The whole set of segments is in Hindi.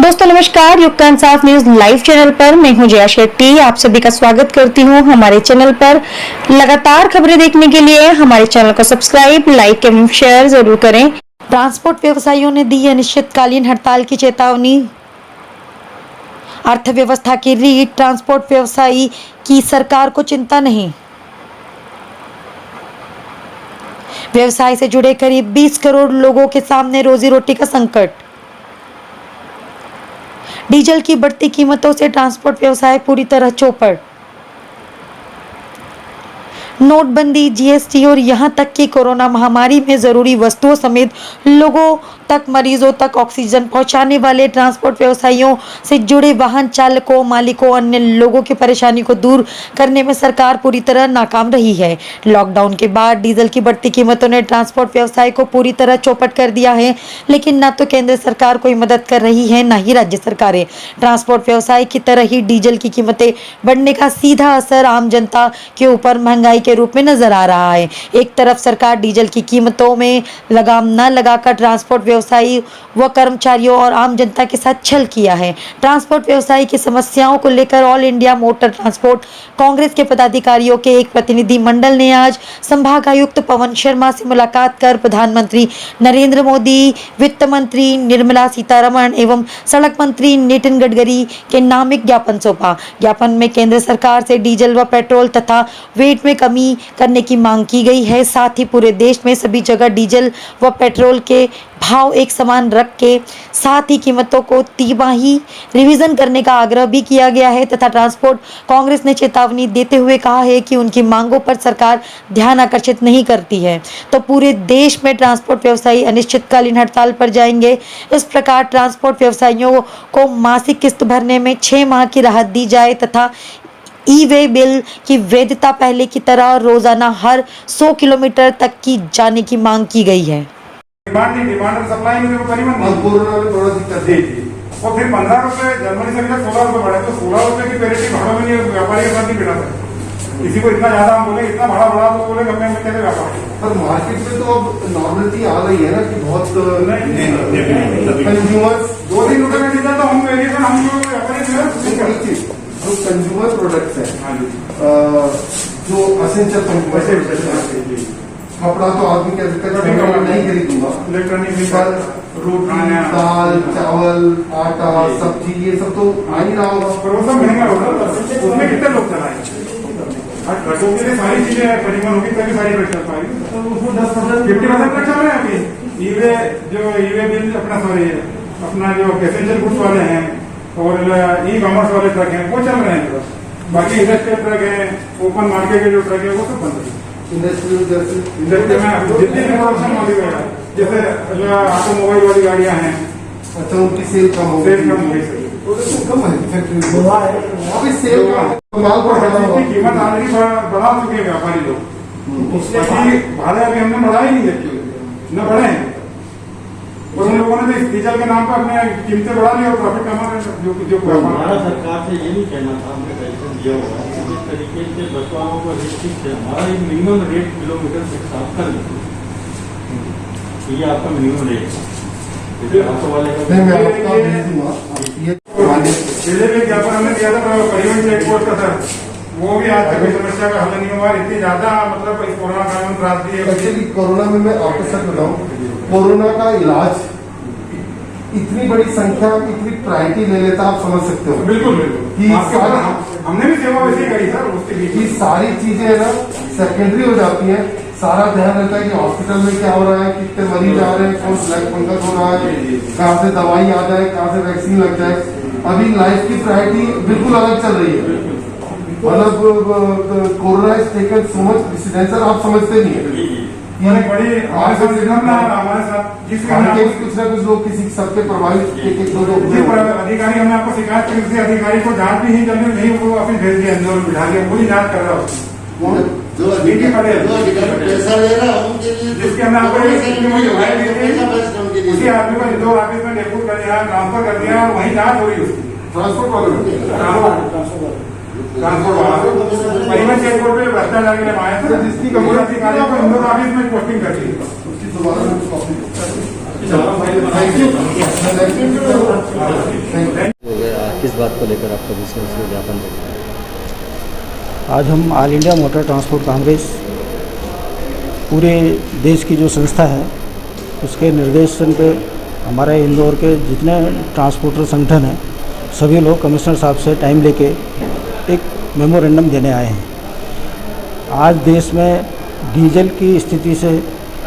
दोस्तों नमस्कार, युग का इंसाफ न्यूज लाइव चैनल पर मैं हूं जया शेट्टी। आप सभी का स्वागत करती हूं हमारे चैनल पर। लगातार खबरें देखने के लिए हमारे चैनल को सब्सक्राइब, लाइक एवं शेयर जरूर करें। ट्रांसपोर्ट व्यवसायियों ने दी अनिश्चितकालीन हड़ताल की चेतावनी। अर्थव्यवस्था की रीढ़ ट्रांसपोर्ट व्यवसायी की सरकार को चिंता नहीं। व्यवसाय से जुड़े करीब 20 करोड़ लोगों के सामने रोजी रोटी का संकट। डीजल की बढ़ती कीमतों से ट्रांसपोर्ट व्यवसाय पूरी तरह चौपट। नोटबंदी, जीएसटी और यहां तक कि कोरोना महामारी में जरूरी वस्तुओं समेत लोगों तक, मरीजों तक ऑक्सीजन पहुंचाने वाले ट्रांसपोर्ट व्यवसायियों से जुड़े वाहन चालकों, मालिकों, अन्य लोगों की परेशानी को दूर करने में सरकार पूरी तरह नाकाम रही है। लॉकडाउन के बाद डीजल की बढ़ती कीमतों ने ट्रांसपोर्ट व्यवसाय को पूरी तरह चौपट कर दिया है, लेकिन न तो केंद्र सरकार कोई मदद कर रही है, न ही राज्य सरकारें। ट्रांसपोर्ट व्यवसाय की तरह ही डीजल की कीमतें बढ़ने का सीधा असर आम जनता के ऊपर महंगाई के रूप में नजर आ रहा है। एक तरफ सरकार डीजल की कीमतों में लगाम न लगाकर ट्रांसपोर्ट व्यवसायी व कर्मचारियों और आम जनता के साथ छल किया है। ट्रांसपोर्ट व्यवसायी की समस्याओं को लेकर all India motor transport Congress के पदाधिकारियों के एक प्रतिनिधि मंडल ने आज संभाग आयुक्त पवन शर्मा से मुलाकात कर प्रधानमंत्री नरेंद्र मोदी, वित्त मंत्री निर्मला सीतारमण एवं सड़क मंत्री नितिन गडकरी के नाम एक ज्ञापन सौंपा। ज्ञापन में केंद्र सरकार से डीजल व पेट्रोल तथा वेट में कमी करने की मांग की गई है। साथ ही पूरे देश में सभी जगह डीजल व पेट्रोल के भाव एक समान रख के साथ ही कीमतों को तिमाही रिवीजन करने का आग्रह भी किया गया है तथा ट्रांसपोर्ट कांग्रेस ने चेतावनी देते हुए कहा है कि उनकी मांगों पर सरकार ध्यान आकर्षित नहीं करती है तो पूरे देश में ट्रांसपोर्ट व्यवसायी अनिश्चितकालीन हड़ताल पर जाएंगे। इस प्रकार ट्रांसपोर्ट व्यवसायियों को मासिक किस्त भरने में 6 माह की राहत दी जाए तथा ई-वे बिल की वैधता पहले की तरह रोजाना हर 100 किलोमीटर तक की जाने की मांग की गई है। डिमांड और सप्लाई में परिवहन और कोरोना में थोड़ा दिक्कत है और फिर 15 रुपए जनवरी से 16 रुपए बढ़े तो 16 रुपए की पेरिटी भाड़ा में नहीं, व्यापारी के साथ नहीं बिना किसी को इतना ज्यादा हम बोले इतना भाड़ा बढ़ा तो बोले गवर्नमेंट में कैसे व्यापार। पर मार्केट में तो अब नॉर्मलिटी आ गई है ना कि बहुत कंज्यूमर्स 2-3 रुपए में डीजल तो हम वेरिएशन हम लोग व्यापारी कंज्यूमर प्रोडक्ट्स हैं जो असेंशियल कंज्यूमर। कपड़ा तो आदमी कह सकता है नहीं खरीदूंगा, इलेक्ट्रॉनिक रोटी, दाल, चावल, आटा, सब्जी ये सब तो आ ही रहा होगा, पर वो सब महंगा होगा। उसमें कितने लोग चलाएंगे? ट्रकों के लिए सारी चीजें परिवहन होगी तभी सारी ट्रक चल पाएगी। तो उसको 50% ट्रक चल रहे हैं अभी। ईवे बिल अपना जो पैसेंजर गुड्स वाले हैं और ई कॉमर्स वाले ट्रक हैं वो चल रहे हैं। बाकी इंडस्ट्रियल ट्रक है, ओपन मार्केट के जो ट्रक है वो सब बंद है। इंडस्ट्री में जितनी भी प्रोडक्शन वाली है जैसे ऑटोमोबाइल वाली गाड़ियां हैं, अच्छा उनकी सेल कम हो सेल कम है, कम है फैक्ट्री अभी सेल माल को कीमत ऑलरेडी बढ़ा चुके हैं व्यापारी लोग। उसकी भाड़े अभी हमने बढ़ाए नहीं है, न बढ़े हैं और उन लोगों ने तो डीजल के नाम पर अपने कीमतें बढ़ा ली और प्रॉफिट कमा रहे जो हमारा सरकार से ये नहीं कहना था, हमने पैसा दिया हुआ है जिस तरीके से बस वालों को रेट फिक्स है, हमारा एक मिनिमम रेट किलोमीटर फिक्स आप कर देते, ये आपका मिनिमम रेट है। ऑटो वाले ज्ञापन हमने दिया था परिवहन चेकपोस्ट का सर, वो भी आज तक समस्या का हल नहीं हुआ। इतनी ज्यादा मतलब इस कोरोना काल में त्रासदी है। एक्चुअली कोरोना में मैं आपको सच बताऊं, कोरोना का इलाज इतनी बड़ी संख्या की इतनी प्रायोरिटी ले लेता आप समझ सकते हो। बिल्कुल बिल्कुल हमने भी सेवा वैसे करी सर। उसके बीच सारी चीजें ना सेकेंडरी हो जाती हैं, सारा ध्यान रहता है कि हॉस्पिटल में क्या हो रहा है, कितने मरीज आ रहे हैं, कौन ब्लड फंगस हो रहा है, कहाँ से दवाई आ जाए, कहाँ से वैक्सीन लग जाए। अभी लाइफ की प्रायोरिटी बिल्कुल अलग चल रही है। मतलब corona is taken so much precedence, आप समझते नहीं है। बड़ी हमारे साथ जिस कुछ ना कुछ लोग किसी सबके प्रभावित अधिकारी हमने आपको शिकायत की, किसी अधिकारी को जांच भी जल्दी नहीं वो ऑफिस भेज दिया, अंदर बिठा दिया, पूरी जांच कर रहा हूँ पैसा ले रहा हूँ जिसके हमने आपको उसी आदमी को इंदौर ऑफिस में डेप्यूट कर दिया, ट्रांसफर कर दिया और वहीं जांच हो रही उसकी। ट्रांसपोर्ट वाला ट्रांसपोर्ट वाला परिवहन चेकपोस्ट पे भ्रष्टाचार के लिए आया था, जिसकी कमोड अधिकारी को इंदौर ऑफिस में पोस्टिंग कर दी। उसकी दोबारा थैंक यू। बात को लेकर आपका विशेष ज्ञापन देते हैं? आज हम all India motor transport Congress पूरे देश की जो संस्था है उसके निर्देशन पे हमारे इंदौर के जितने ट्रांसपोर्टर संगठन हैं सभी लोग कमिश्नर साहब से टाइम लेके एक मेमोरेंडम देने आए हैं। आज देश में डीजल की स्थिति से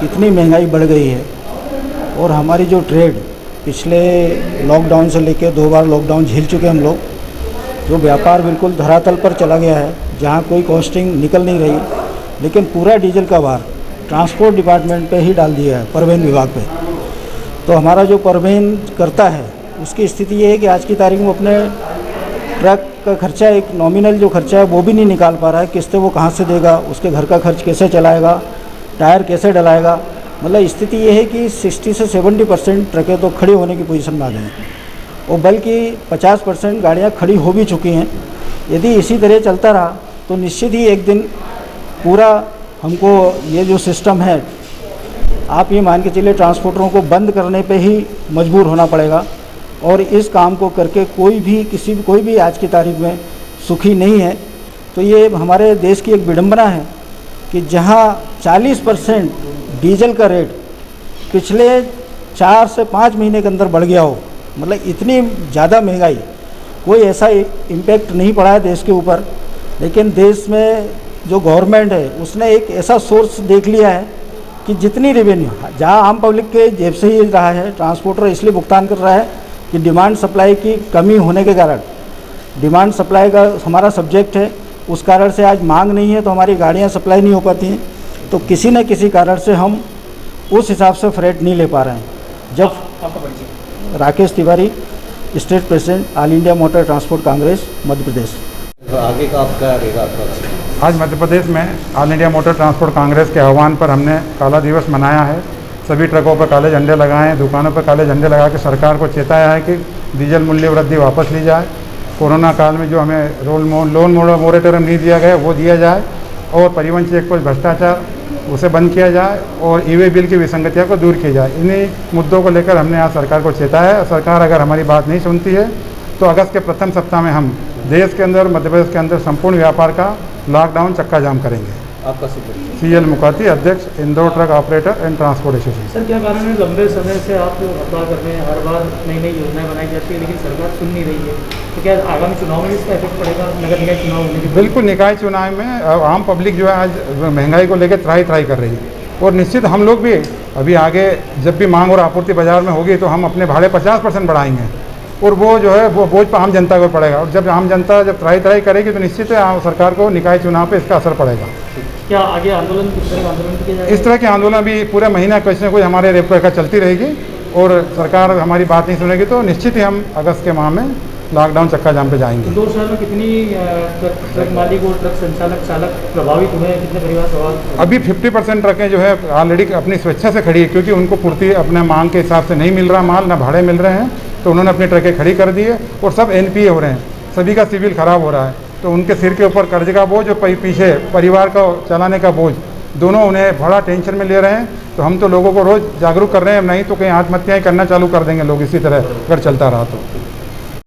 इतनी महंगाई बढ़ गई है और हमारी जो ट्रेड पिछले लॉकडाउन से लेके 2 बार लॉकडाउन झेल चुके हम लोग, जो व्यापार बिल्कुल धरातल पर चला गया है, जहाँ कोई कॉस्टिंग निकल नहीं रही, लेकिन पूरा डीजल का भार ट्रांसपोर्ट डिपार्टमेंट पे ही डाल दिया है, परिवहन विभाग पे। तो हमारा जो परिवहन करता है उसकी स्थिति ये है कि आज की तारीख में अपने ट्रक का खर्चा, एक नॉमिनल जो खर्चा है वो भी नहीं निकाल पा रहा है। किस्तें वो कहाँ से देगा, उसके घर का खर्च कैसे चलाएगा, टायर कैसे डलाएगा। मतलब स्थिति ये है कि 60 से 70% ट्रकें तो खड़ी होने की पोजीशन में आ गई हैं और बल्कि 50% गाड़ियाँ खड़ी हो भी चुकी हैं। यदि इसी तरह चलता रहा तो निश्चित ही एक दिन पूरा हमको ये जो सिस्टम है, आप ये मान के चलिए ट्रांसपोर्टरों को बंद करने पे ही मजबूर होना पड़ेगा। और इस काम को करके कोई भी आज की तारीख में सुखी नहीं है। तो ये हमारे देश की एक विडंबना है कि जहाँ 40% डीजल का रेट पिछले 4 से 5 महीने के अंदर बढ़ गया हो, मतलब इतनी ज़्यादा महंगाई, कोई ऐसा इम्पैक्ट नहीं पड़ा है देश के ऊपर। लेकिन देश में जो गवर्नमेंट है उसने एक ऐसा सोर्स देख लिया है कि जितनी रेवेन्यू जहाँ आम पब्लिक के जेब से ही रहा है, ट्रांसपोर्टर इसलिए भुगतान कर रहा है कि डिमांड सप्लाई की कमी होने के कारण, डिमांड सप्लाई का हमारा सब्जेक्ट है, उस कारण से आज मांग नहीं है तो हमारी गाड़ियाँ सप्लाई नहीं हो पाती हैं। तो किसी न किसी कारण से हम उस हिसाब से फ्रेट नहीं ले पा रहे हैं। जब Rakesh Tiwari, state president all India motor transport Congress Madhya Pradesh. तो आगे का आपका रहेगा आपका? आज मध्य प्रदेश में all India motor transport Congress के आह्वान पर हमने काला दिवस मनाया है। सभी ट्रकों पर काले झंडे लगाए हैं, दुकानों पर काले झंडे लगा के सरकार को चेताया है कि डीजल मूल्य वृद्धि वापस ली जाए। कोरोना काल में जो हमें लोन मोरेटोरियम नहीं दिया गया वो दिया जाए और परिवहन चेक पर भ्रष्टाचार उसे बंद किया जाए और ई-वे बिल की विसंगतियों को दूर किया जाए। इन्हीं मुद्दों को लेकर हमने आज सरकार को चेताया है। सरकार अगर हमारी बात नहीं सुनती है तो अगस्त के प्रथम सप्ताह में हम देश के अंदर, मध्य प्रदेश के अंदर संपूर्ण व्यापार का लॉकडाउन चक्का जाम करेंगे। आपका शुक्रिया। CL मुकाती, अध्यक्ष Indore truck operator and transport association. Sir, क्या कारण है लंबे समय से आप हड़ताल कर रहे हैं? हर बार नई नई योजनाएं बनाई जाती है लेकिन सरकार सुन नहीं रही है, तो क्या आगामी चुनाव में इसका इफेक्ट पड़ेगा? नगर निकाय चुनाव होने के बिल्कुल, निकाय चुनाव में आम पब्लिक जो है आज महंगाई को लेकर त्राही कर रही है और निश्चित हम लोग भी अभी आगे जब भी मांग और आपूर्ति बाजार में होगी तो हम अपने भाड़े 50% बढ़ाएंगे और वो जो है वो बोझ पर आम जनता को पड़ेगा। और जब आम जनता जब त्राही करेगी तो निश्चित है सरकार को निकाय चुनाव पे इसका असर पड़ेगा। क्या आगे आंदोलन, किस तरह आंदोलन किया जाएगा? इस तरह के आंदोलन अभी पूरे महीना कुछ न कुछ हमारे रेप का चलती रहेगी और सरकार हमारी बात नहीं सुनेगी तो निश्चित ही हम अगस्त के माह में लॉकडाउन चक्का जाम पे जाएंगे। इंदौर शहर में कितनी ट्रक मालिक और ट्रक संचालक चालक प्रभावित हुए हैं? कितने परिवार प्रभावित? अभी 50% ट्रकें जो है ऑलरेडी अपनी स्वेच्छा से खड़ी है क्योंकि उनको पूर्ति अपने मांग के हिसाब से नहीं मिल रहा माल, ना भाड़े मिल रहे हैं, तो उन्होंने अपनी ट्रकें खड़ी कर दी है और सब NPA हो रहे हैं, सभी का सिविल खराब हो रहा है। तो उनके सिर के ऊपर कर्ज का बोझ और पीछे परिवार को चलाने का बोझ, दोनों उन्हें बड़ा टेंशन में ले रहे हैं। तो हम तो लोगों को रोज़ जागरूक कर रहे हैं, नहीं तो कहीं आत्महत्याएं करना चालू कर देंगे लोग इसी तरह अगर चलता रहा तो।